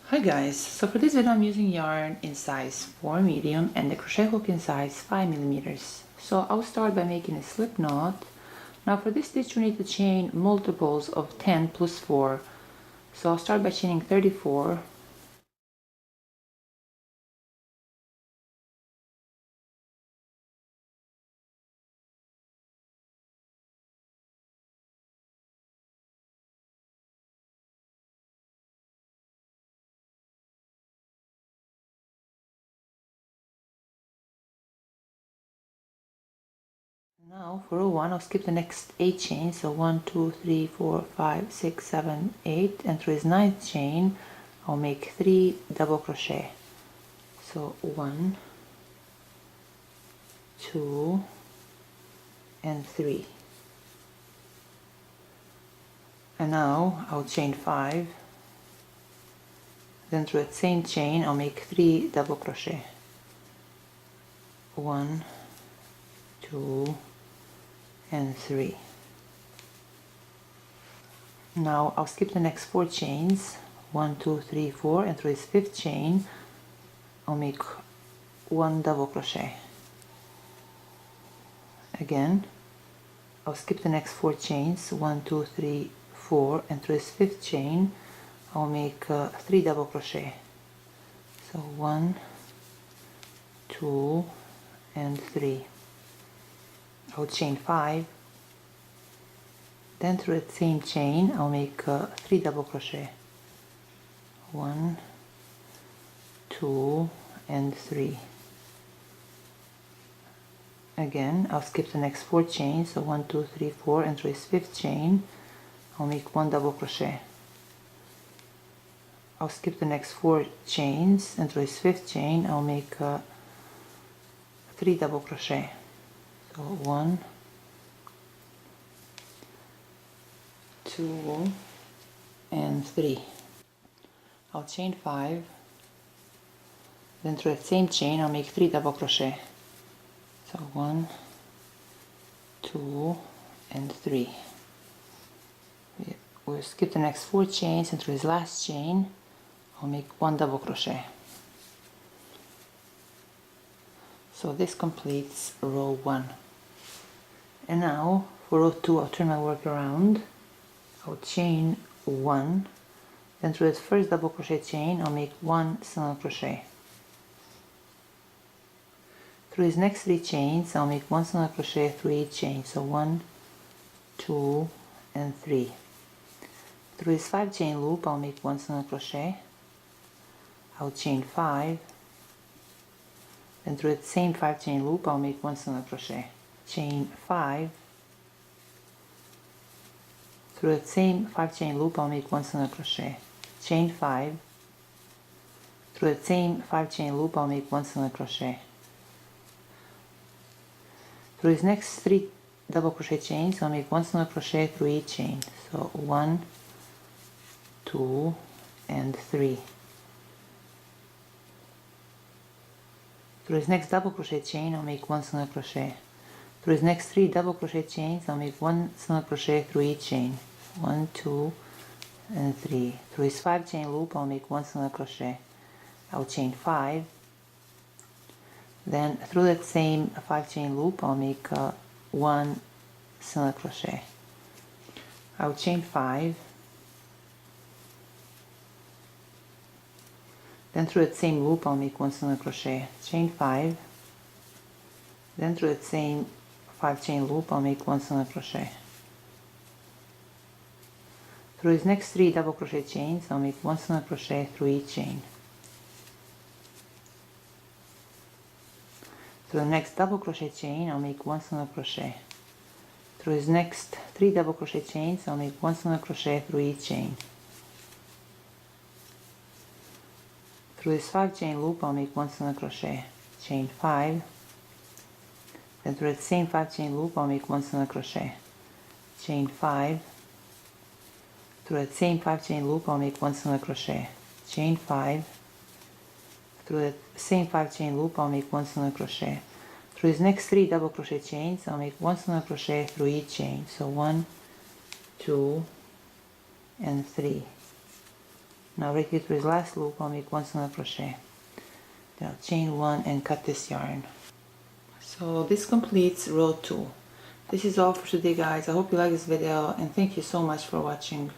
Hi guys, so for this video I'm using yarn in size 4 medium and the crochet hook in size 5 millimeters. So I'll start by making a slip knot. Now for this stitch you need to chain multiples of 10 plus 4. So I'll start by chaining 34. Now for row 1 I'll skip the next 8 chains, so 1, 2, 3, 4, 5, 6, 7, 8, and through his 9th chain I'll make 3 double crochet. So 1, 2, and 3. And now I'll chain 5, then through that same chain I'll make 3 double crochet. 1, 2, and 3. Now I'll skip the next 4 chains, 1, 2, 3, 4, and through this 5th chain I'll make 1 double crochet. Again, I'll skip the next 4 chains, 1, 2, 3, 4, and through this 5th chain I'll make 3 double crochet. So 1, 2, and 3. I'll chain 5, then through the same chain I'll make 3 double crochet. 1, 2, and 3. Again, I'll skip the next 4 chains, so 1, 2, 3, 4, and through this 5th chain I'll make 1 double crochet. I'll skip the next 4 chains, and through this 5th chain I'll make 3 double crochet. So 1, 2, and 3. I'll chain 5, then through the same chain I'll make 3 double crochet. So 1, 2, and 3. We'll skip the next 4 chains, and through this last chain I'll make 1 double crochet. So this completes row 1. And now for row 2 I'll turn my work around. I'll chain 1, then through this first double crochet chain I'll make 1 single crochet. Through these next 3 chains I'll make 1 single crochet through each chain, so 1, 2, and 3. Through this 5 chain loop I'll make 1 single crochet. I'll chain 5, then through the same 5 chain loop I'll make 1 single crochet. Chain 5, through the same 5 chain loop I'll make 1 single crochet. Chain 5, through the same 5 chain loop I'll make 1 single crochet. Through these next 3 double crochet chains I'll make 1 single crochet through each chain, so 1, 2, and 3. Through this next double crochet chain I'll make 1 single crochet. Through these next 3 double crochet chains I'll make 1 single crochet through each chain, 1, 2, and 3. Through this 5 chain loop I'll make 1 single crochet. I'll chain 5, then through that same 5 chain loop I'll make 1 single crochet. I'll chain 5, then through that same loop I'll make 1 single crochet. Chain 5, then through that same 5 chain loop I'll make 1 single crochet. Through these next 3 double crochet chains I'll make 1 single crochet through each chain. Through the next double crochet chain I'll make 1 single crochet. Through his next 3 double crochet chains I'll make 1 single crochet through each chain. Through this 5 chain loop I'll make 1 single crochet. Chain 5, then through the same 5 chain loop I'll make 1 single crochet. Chain 5, through that same 5 chain loop I'll make 1 single crochet. Chain 5, through the same 5 chain loop I'll make 1 single crochet. Through these next 3 double crochet chains I'll make 1 single crochet through each chain, so 1, 2, and 3. Now right here through this last loop I'll make 1 single crochet, then I'll chain 1 and cut this yarn. So this completes row 2. This is all for today, guys. I hope you like this video and thank you so much for watching.